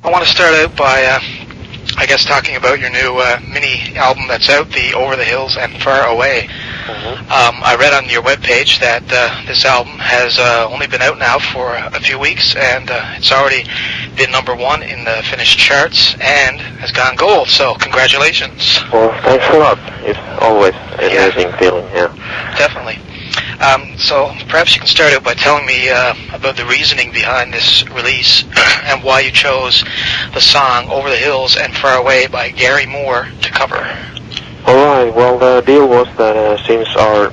I want to start out by, I guess, talking about your new mini album that's out, the Over the Hills and Far Away. I read on your webpage that this album has only been out now for a few weeks, and it's already been #1 in the Finnish charts and has gone gold, so congratulations. Well, thanks a lot. It's always an amazing feeling, yeah. Definitely. So perhaps you can start out by telling me about the reasoning behind this release and why you chose the song Over the Hills and Far Away by Gary Moore to cover. Alright, well, the deal was that since our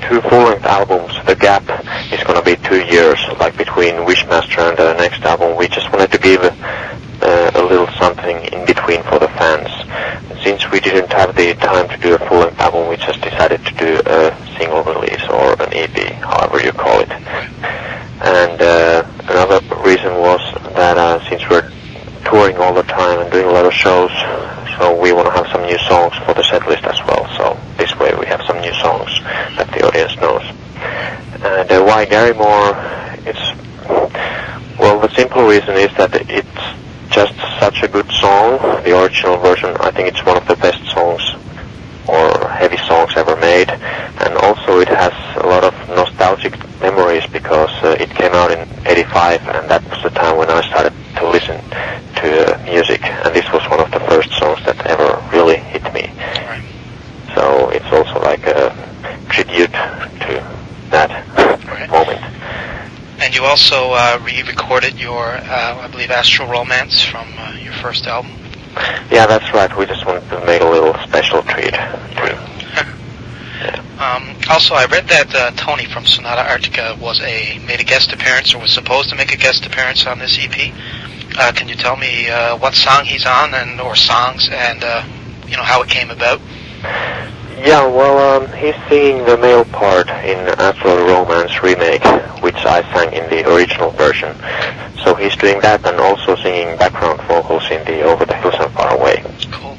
two full-length albums, the gap is going to be 2 years, like between Wishmaster and the next album, we just wanted to give a little something in between for the fans. Since we didn't have the time to do a full-length album, we just decided to do a single release or an EP, however you call it. And another reason was that since we're touring all the time and doing a lot of shows, so we want to have some new songs for the set list as well. So this way we have some new songs that the audience knows. And why Gary Moore? Well, the simple reason is that it's just such a good song. The original version, I think it's one of the best songs or heavy songs ever made, and also it has a lot of nostalgic memories because it came out in '85, and that was the time when I started to listen to music, and this was one of the first songs that ever really hit me. Right. So it's also like a tribute to that moment. And you also re-recorded your, I believe, Astral Romance from your first album. Yeah, that's right. We just wanted to make a little special treat. Also, I read that Tony from Sonata Arctica made a guest appearance, or was supposed to make a guest appearance on this EP. Can you tell me what song he's on, or songs, and how it came about? Yeah, well, he's singing the male part in Astral Romance remake, which I sang in the original version. So he's doing that and also singing background vocals in the Over the Hills and Far Away. Cool.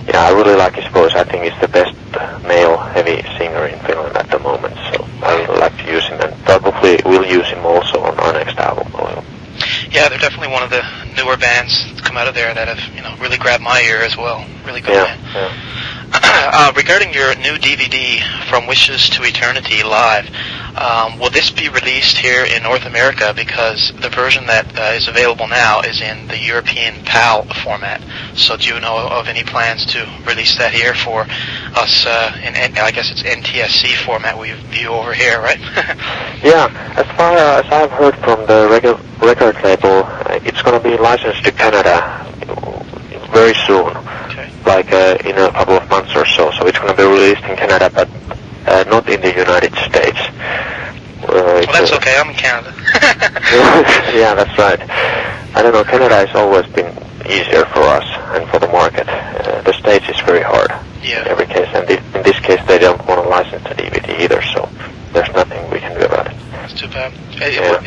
Yeah, I really like his voice. I think he's the best male heavy singer in Finland at the moment, so I really like to use him, and probably we'll use him also on our next album. Yeah, they're definitely one of the newer bands that's come out of there that have, really grabbed my ear as well. Really good band. Yeah. Regarding your new DVD, From Wishes to Eternity Live, will this be released here in North America? Because the version that is available now is in the European PAL format. So do you know of any plans to release that here for us in, I guess it's NTSC format we view over here, right? Yeah, as far as I've heard from the record label, it's going to be licensed to Canada very soon. Like in a couple of months or so. So it's going to be released in Canada, but not in the United States. Well, that's okay. I'm in Canada. Yeah, that's right. I don't know. Canada has always been easier for us and for the market. The States is very hard in every case, and in this case they don't want to license the DVD either, so there's nothing we can do about it. That's too bad.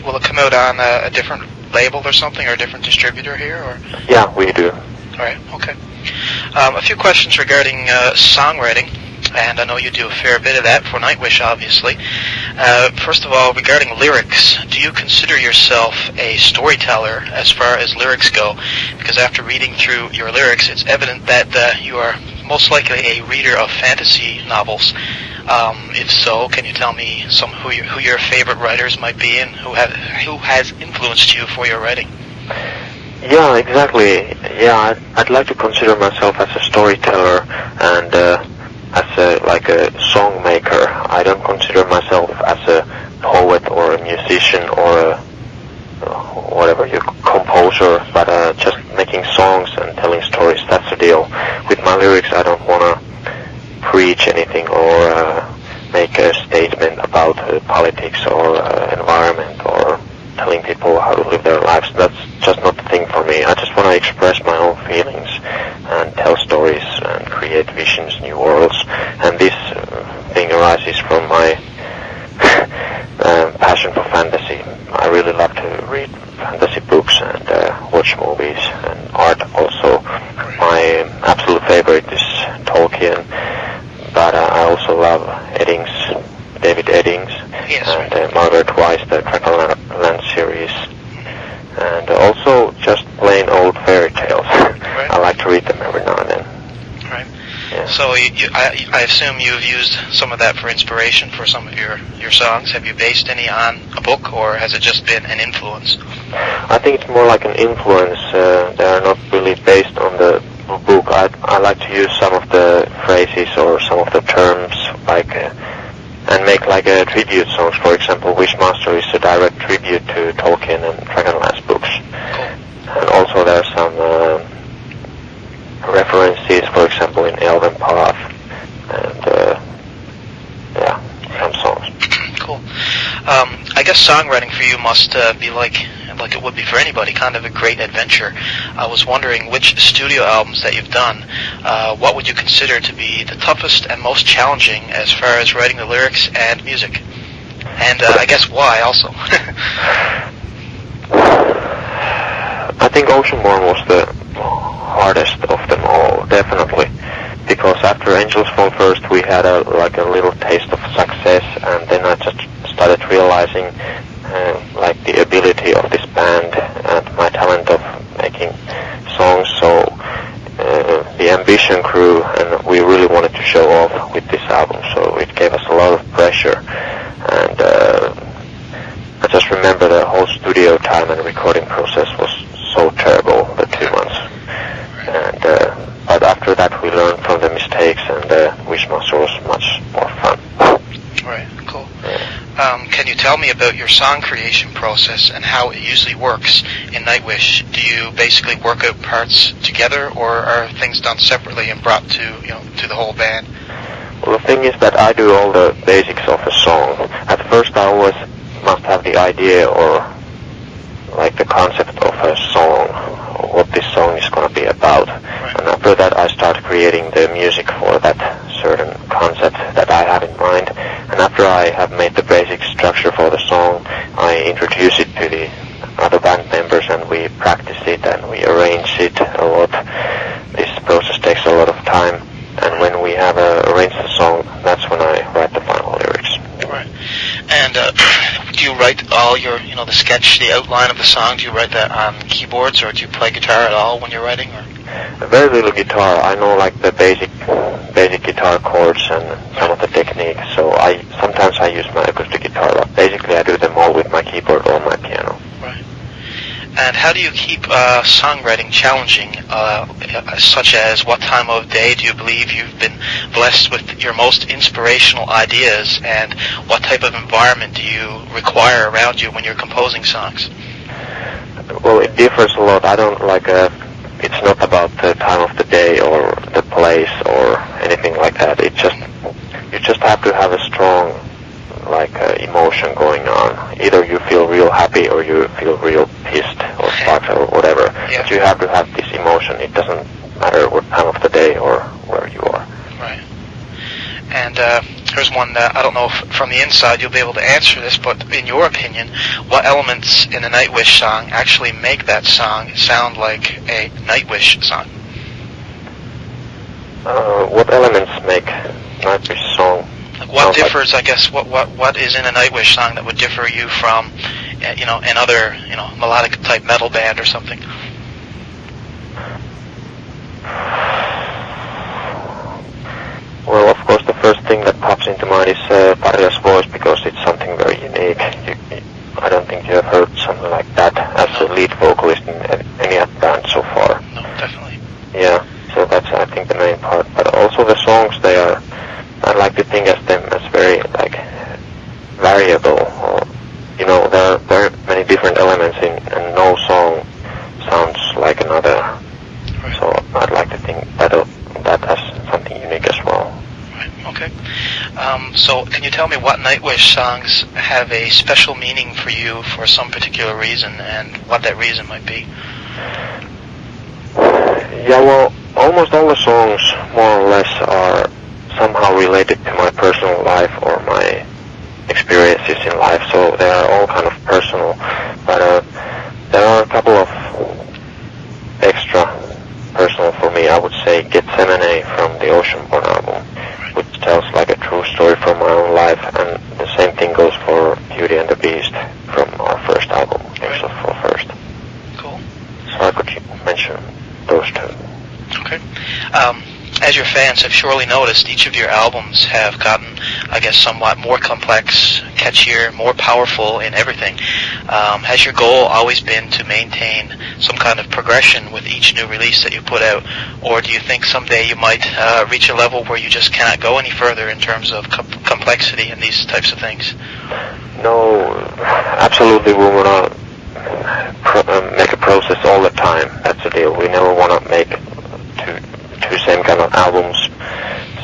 Will it come out on a different label or something, or a different distributor here? Or? Yeah, we do. All right, okay. A few questions regarding songwriting, and I know you do a fair bit of that for Nightwish, obviously. First of all, regarding lyrics, do you consider yourself a storyteller as far as lyrics go? Because after reading through your lyrics, it's evident that you are most likely a reader of fantasy novels. If so, can you tell me who your favorite writers might be, and who has influenced you for your writing? Yeah, exactly. Yeah, I'd like to consider myself as a storyteller and as a song maker. I don't consider myself as a poet or a musician or a whatever you composer, but just making songs and telling stories. That's the deal. With my lyrics, I don't want to preach anything or make a statement about politics or environment or telling people how to live their lives. That's just not the thing for me. I just want to express my own feelings and tell stories and create visions, new worlds. And this thing arises from my passion for fantasy. I really love to read fantasy books and watch movies and art also. My absolute favorite is Tolkien, but I also love David Eddings, and Margaret Weiss, the Dragonlance series, and also just plain old I assume you've used some of that for inspiration for some of your songs. Have you based any on a book, or has it just been an influence? I think it's more like an influence. They are not really based on the book. I like to use some of the phrases or some of the terms, like, and make like a tribute songs. For example, Wishmaster is a direct tribute to Tolkien and Dragonlance books. Cool. And also there are some references, for example, in Elven Path, and some songs. Cool. I guess songwriting for you must be like it would be for anybody, kind of a great adventure. I was wondering which studio albums that you've done, what would you consider to be the toughest and most challenging as far as writing the lyrics and music? And I guess why also? I think Oceanborn was the hardest of them all, definitely. Because after Angels Fall First we had a little taste of success, and then I just started realizing the ability of this band and my talent of making songs. So the ambition grew, and we really wanted to show off with this album, so it gave us a lot of pressure. And I just remember the whole studio time and recording process was so terrible, the 2 months. And but after that we learned from the mistakes, and Wishmaster was much more fun. Right, cool. Can you tell me about your song creation process and how it usually works in Nightwish? Do you basically work out parts together, or are things done separately and brought to the whole band? Well, the thing is that I do all the basics of a song. At first I always must have the idea or like the concept of a song, what this song is going to be about. Right. And after that I start creating the music for that certain concept that I have in mind. And after I have made the basic structure for the song, I introduce it to the other band members, and we practice it and we arrange it a lot. This process takes a lot of time, and when we have arranged the song, that's when I write the final lyrics. Right. And do you write all your, the sketch, the outline of the song, do you write that on keyboards, or do you play guitar at all when you're writing? Or? Very little guitar. I know like the basic guitar chords and some of the techniques, so sometimes I use my acoustic guitar, but basically I do them all with my keyboard or my piano. Right. And how do you keep songwriting challenging, such as what time of day do you believe you've been blessed with your most inspirational ideas, and what type of environment do you require around you when you're composing songs? Well, it differs a lot. I don't it's not about the time of the day or the place or anything like that. You just have to have a strong emotion going on. Either you feel real happy or you feel real pissed or sparks or whatever. Yeah. But you have to have this emotion. It doesn't matter what time of the day or where you are. Right. And here's one that I don't know if from the inside you'll be able to answer this, but in your opinion, what elements in a Nightwish song actually make that song sound like a Nightwish song? What elements make Nightwish song? What differs, I guess, what is in a Nightwish song that would differ you from, another, melodic type metal band or something? Well, of course, the first thing that pops into mind is Paria's voice, because it's something very unique. I don't think you have heard something like that as a lead vocalist in any band so far. No, definitely. Yeah, so that's, I think, the main part. But also the songs, I like to think of them as very, variable. Or, there are very many different elements and no song sounds like another. Right. So I'd like to think that as something unique as well. Right, okay. So can you tell me what Nightwish songs have a special meaning for you for some particular reason, and what that reason might be? Yeah, well, almost all the songs, more or less, are somehow related to my personal life or my experiences in life, so they are all kind of personal, but there are a couple of extra personal for me. I would say Gethsemane from the Oceanborn album, which tells like a true story from my own life, and the same thing goes for Beauty and the Beast from our first album, Angels Fall First. Cool. So I could mention those two. Okay. as your fans have surely noticed, each of your albums have gotten, I guess, somewhat more complex, catchier, more powerful in everything. Has your goal always been to maintain some kind of progression with each new release that you put out, or do you think someday you might reach a level where you just cannot go any further in terms of complexity and these types of things? No, absolutely, we want to make a process all the time. That's the deal. We never want to make two same kind of albums,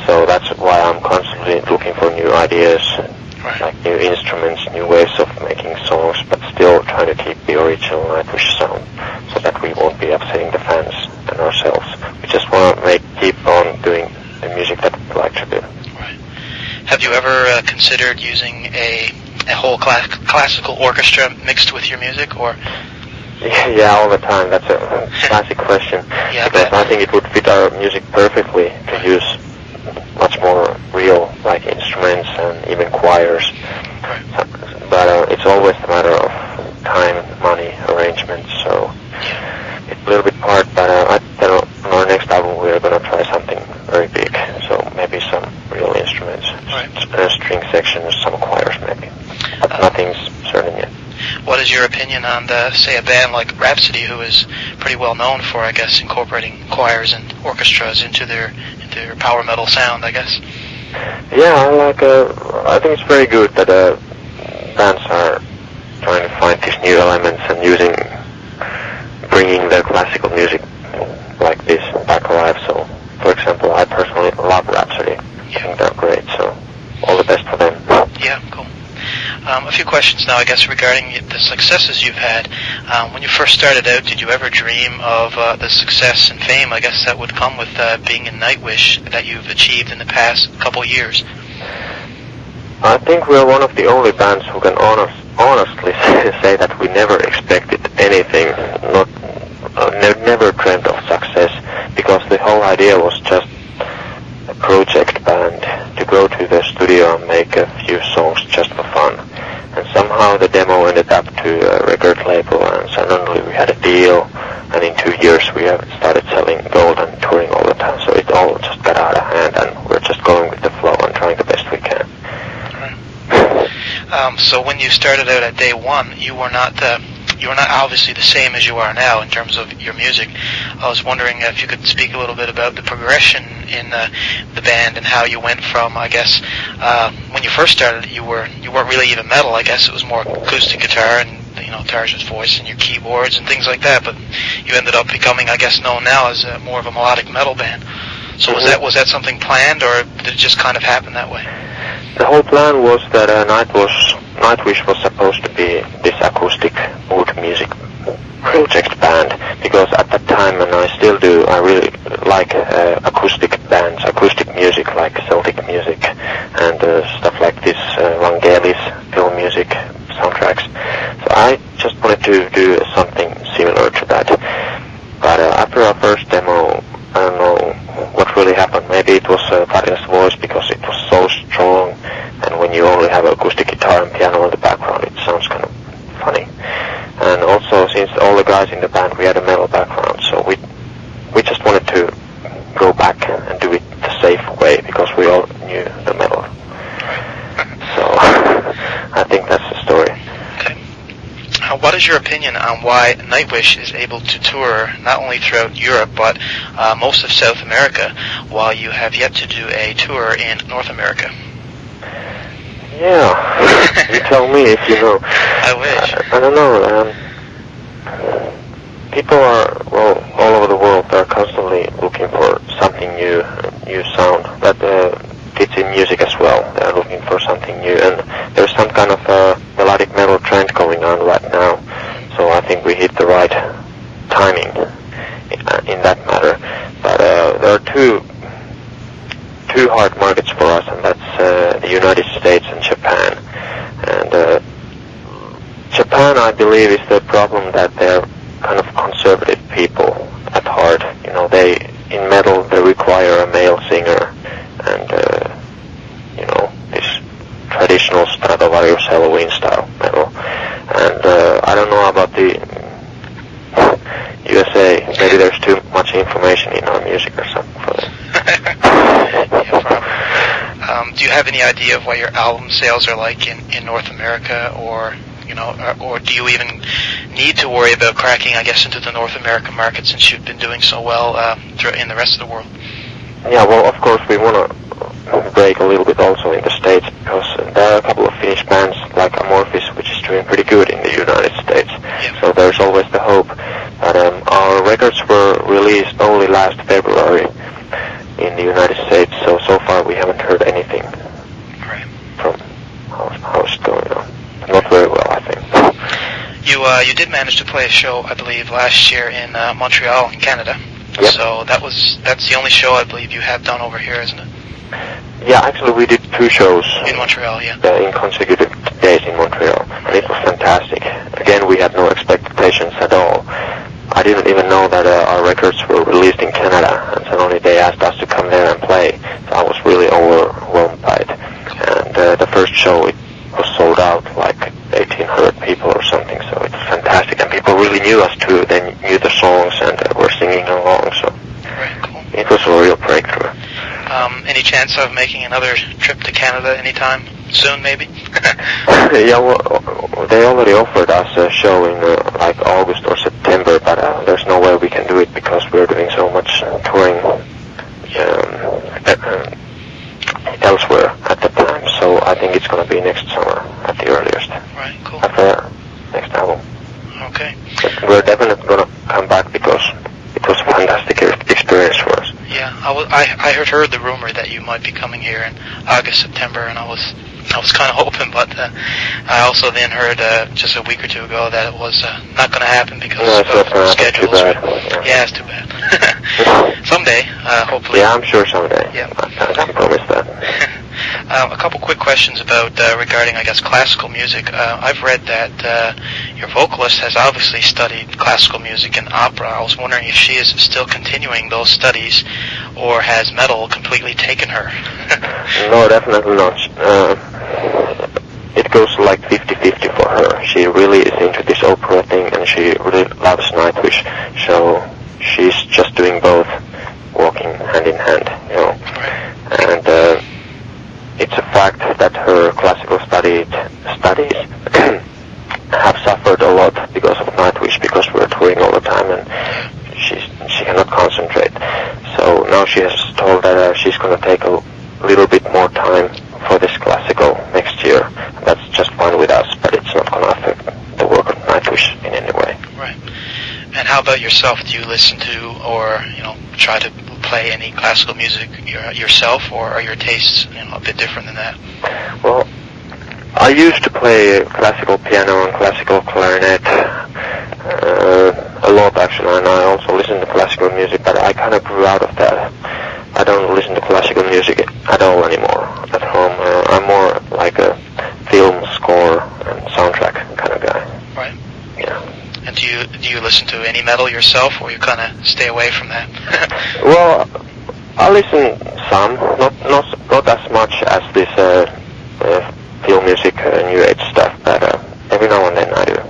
so that's why I'm constantly looking for new ideas, right, like new instruments, new ways of making songs, but still trying to keep the original Nightwish sound, so that we won't be upsetting the fans and ourselves. We just want to keep on doing the music that we like to do. Right. Have you ever considered using a whole classical orchestra mixed with your music, or? Yeah, all the time. That's a classic question. Yeah, because I think it would fit our music perfectly to use much more real, like instruments and even choirs. Right. But it's always a matter of time, money, arrangements. So it's a little bit hard. But I think on our next album we're going to try something very big. So maybe some real instruments, right, string sections, some choirs maybe. But nothing's certain yet. What is your opinion on, say, a band like Rhapsody, who is pretty well known for, I guess, incorporating choirs and orchestras into their power metal sound, I guess? Yeah, I think it's very good that bands are trying to find these new elements and bringing the classical music like this back alive. So, for example, I personally love Rhapsody. I think they're great, so all the best for them. Yeah, cool. A few questions now, I guess, regarding the successes you've had. When you first started out, did you ever dream of the success and fame, I guess, that would come with being in Nightwish that you've achieved in the past couple years? I think we're one of the only bands who can honestly say that we never expected anything, never dreamt of success, because the whole idea was just a project band to go to the studio and make a few songs just for fun. And somehow the demo ended up to a record label, and suddenly we had a deal, and in 2 years we have started selling gold and touring all the time. So it all just got out of hand, and we're just going with the flow and trying the best we can. So when you started out at day one, you were not obviously the same as you are now in terms of your music. I was wondering if you could speak a little bit about the progression in the band and how you went from, I guess, when you first started, you weren't really even metal. I guess it was more acoustic guitar and Tarja's voice and your keyboards and things like that. But you ended up becoming, I guess, known now as more of a melodic metal band. So was that something planned, or did it just kind of happen that way? The whole plan was that Nightwish was supposed to be this acoustic mood music project band, because at that time, and I still do, I really like acoustic bands, acoustic music like Celtic music and stuff like this, Vangelis film music soundtracks. So I just wanted to do something similar to that. But after our first demo, I don't know what really happened. Maybe it was Tarja's voice, because it was so strong, and when you only have acoustic guitar and piano in the background, it sounds kind of funny. And also, since all the guys in the band, we had a metal background, so we just wanted to go back and do it the safe way, because we all knew the metal. So I think that's the story. Okay. What is your opinion on why Nightwish is able to tour not only throughout Europe but most of South America, while you have yet to do a tour in North America? Yeah, you tell me if you know. I wish. I don't know. People are, all over the world, they're constantly looking for something new sound. That fits in music as well. They're looking for something new, and there's some kind of melodic metal trend going on right now. So I think we hit the right timing in that matter. But there are two hard markets for us, and that's the United States and Japan. And Japan, I believe, is the problem that they're kind of conservative people at heart. In metal they require a male singer, and this traditional Stratovarius Halloween style metal. And I don't know about the USA. Maybe there's too much information in our music or something for them. do you have any idea of what your album sales are like in North America, or or do you even need to worry about cracking, I guess, into the North American market since you've been doing so well in the rest of the world? Yeah, well, of course we want to break a little bit also in the States, because there are a couple of Finnish bands like Amorphis, which is doing pretty good in the United States. Yeah. So there's always the hope. But our records were released only last February in the United States, so far we haven't heard anything from how it's going on. Not very well, I think. You did manage to play a show, I believe, last year in Montreal, in Canada. Yep. So that's the only show I believe you have done over here, isn't it? Yeah, actually we did 2 shows. In Montreal, yeah. In consecutive days in Montreal, and it was fantastic. Again, we had no expectations at all. I didn't even know that our records were released in Canada, and suddenly they asked us to come there and play. So I was really overwhelmed by it. And the first show, it was sold out, like 1,800 people or something, so it was fantastic. And people really knew us too. They knew the songs and were singing along, so Cool. It was a real breakthrough. Any chance of making another trip to Canada anytime soon, maybe? Yeah, well, they already offered us a show in like August or September, but there's no way we can do it because we're doing so much touring elsewhere at the time. So I think it's going to be next summer at the earliest. Right, cool. After next album. Okay. But we're definitely going to come back because it was a fantastic experience for us. Yeah, I heard the rumor that you might be coming here in August, September, and I was kind of hoping, but I also then heard just a week or two ago that it was not going to happen because of schedules. Too bad. Yeah, it's too bad. Someday, hopefully. Yeah, I'm sure someday. Yeah. I can promise that. A couple quick questions about regarding, I guess, classical music. I've read that your vocalist has obviously studied classical music and opera. I was wondering if she is still continuing those studies, or has metal completely taken her? No, definitely not. It goes like 50-50 for her. She really is into this opera thing, and she really loves Nightwish. So she's just doing both, walking hand in hand, you know. And it's a fact that her classical studies have suffered a lot because of Nightwish, because we're touring all the time and she cannot concentrate. So now she has told that she's going to take a little bit more time for this classical next year. That's just fine with us, but it's not going to affect the work of Nightwish in any way. Right. And how about yourself? Do you listen to or try to play any classical music yourself, or are your tastes a bit different than that? Well, I used to play classical piano and classical clarinet a lot actually, and I also listen to classical music, but I kind of grew out of that. I don't listen to classical music at all anymore at home. I'm more like a film score and soundtrack kind of guy. Right. Yeah. And do you listen to any metal yourself, or you kind of stay away from that? Well, I listen some, not as much as this film music, new age stuff, but every now and then I do,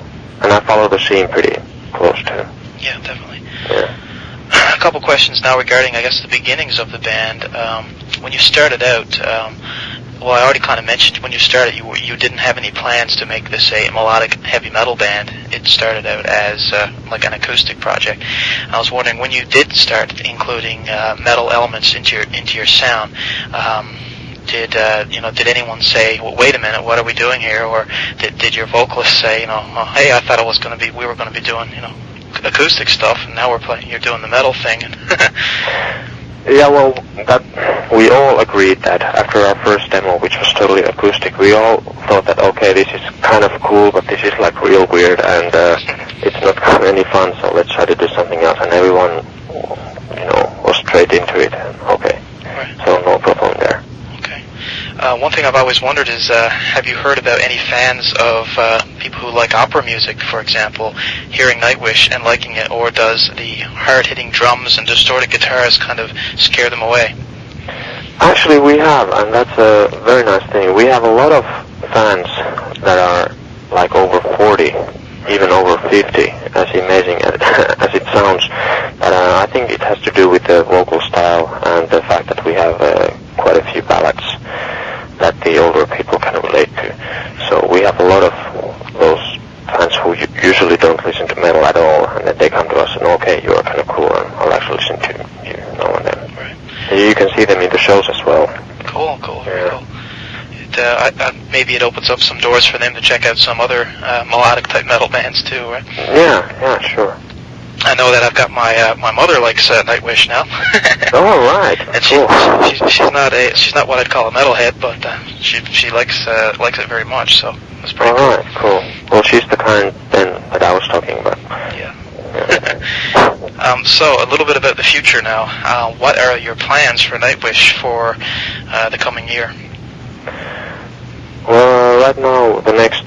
and I follow the scene pretty close too. Yeah, definitely. Yeah. A couple questions now regarding, I guess, the beginnings of the band. When you started out, well, I already kind of mentioned when you started, you didn't have any plans to make this a melodic heavy metal band. It started out as like an acoustic project. I was wondering, when you did start including metal elements into your sound, did anyone say, well, wait a minute, what are we doing here? Or did your vocalist say, oh, hey, I thought we were going to be doing, acoustic stuff, and now you're doing the metal thing? Yeah, well, that we all agreed that after our first demo, which was totally acoustic, we all thought that, okay, this is kind of cool, but this is like real weird, and it's not any fun, so let's try to do something else. And everyone, was straight into it, and okay. Right. So no problem there. Okay. One thing I've always wondered is, have you heard about any fans of people who like opera music, for example, hearing Nightwish and liking it, or does the hard-hitting drums and distorted guitars kind of scare them away? Actually, we have, and that's a very nice thing. We have a lot of fans that are like over 40, even over 50, as amazing as it sounds. But I think it has to do with the vocal style and the fact that we have quite a few ballads. that the older people can relate to. So we have a lot of those fans who usually don't listen to metal at all, and then they come to us and, okay, you're kind of cool, and I'll actually listen to you now and then. Right. You can see them in the shows as well. Cool, very cool. Maybe it opens up some doors for them to check out some other melodic type metal bands too, right? Yeah, sure. I know that I've got my mother likes Nightwish now. Oh, right. And cool. she's not what I'd call a metalhead, but she likes it very much. So that's pretty cool. All right, cool. Well, she's the kind then that I was talking about. Yeah. So a little bit about the future now. What are your plans for Nightwish for the coming year? Well, right now, the next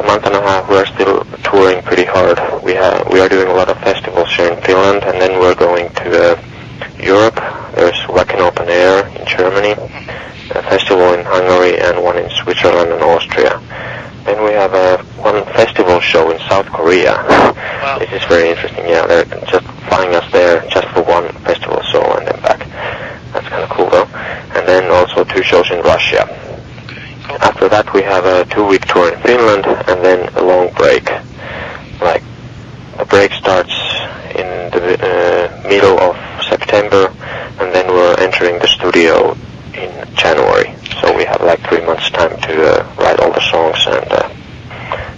month and a half, we're still touring pretty hard. We are doing a lot of festivals here in Finland, and then we're going to Europe. There's Wacken Open Air in Germany, a festival in Hungary, and one in Switzerland and Austria. Then we have one festival show in South Korea. Wow. This is very interesting. Yeah, they're just flying us there just for one festival show and then back. That's kind of cool, though. And then also 2 shows in Russia. After that, we have a 2-week tour in Finland, and then a long break. Like, the break starts in the middle of September, and then we're entering the studio in January. So we have like 3 months' time to write all the songs and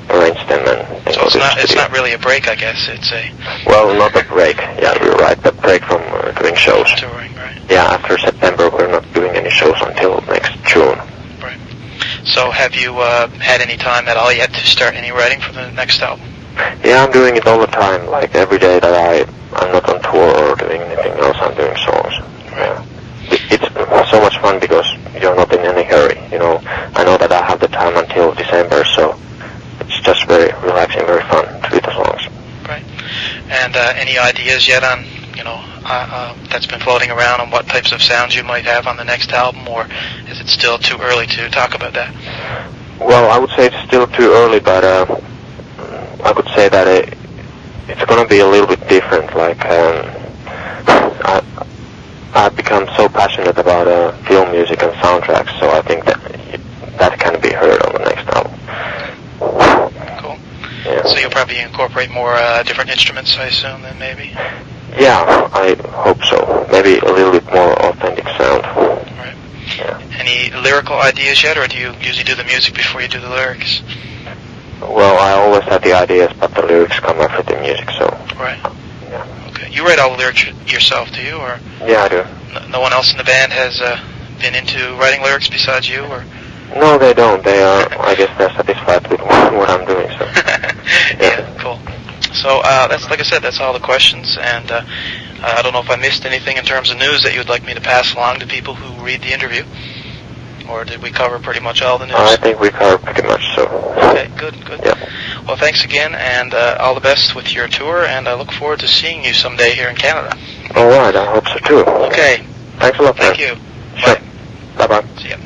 arrange them. And so it's not really a break, I guess. It's a... Well, not a break. Yeah, you're right. The break from doing shows. Touring, right. Yeah, after September, we're not doing any shows until next June. So have you had any time at all yet to start any writing for the next album? Yeah, I'm doing it all the time. Like every day that I'm not on tour or doing anything else, I'm doing songs. Yeah. It's so much fun because you're not in any hurry, you know. I know that I have the time until December, so it's just very relaxing, very fun to do the songs. Right. And any ideas yet on, that's been floating around on what types of sounds you might have on the next album, or is it still too early to talk about that? Well, I would say it's still too early, but I could say that it's going to be a little bit different. Like, I've become so passionate about film music and soundtracks, so I think that can be heard on the next album. Cool. Yeah. So you'll probably incorporate more different instruments, I assume, then maybe? Yeah, I hope so. Maybe a little bit more authentic sound. Right. Yeah. Any lyrical ideas yet, or do you usually do the music before you do the lyrics? Well, I always have the ideas, but the lyrics come after the music, so... Right. Yeah. Okay. You write all the lyrics yourself, do you, or...? Yeah, I do. No one else in the band has been into writing lyrics besides you, or...? No, they don't. They are, I guess they're satisfied with what I'm doing, so... Yeah, cool. So, that's, like I said, that's all the questions, and I don't know if I missed anything in terms of news that you would like me to pass along to people who read the interview, or did we cover pretty much all the news? I think we covered pretty much, so... Okay, good. Yeah. Well, thanks again, and all the best with your tour, and I look forward to seeing you someday here in Canada. All right, I hope so too. Okay. Thanks a lot, man. Thank you. Sure. Bye. Bye-bye. See ya.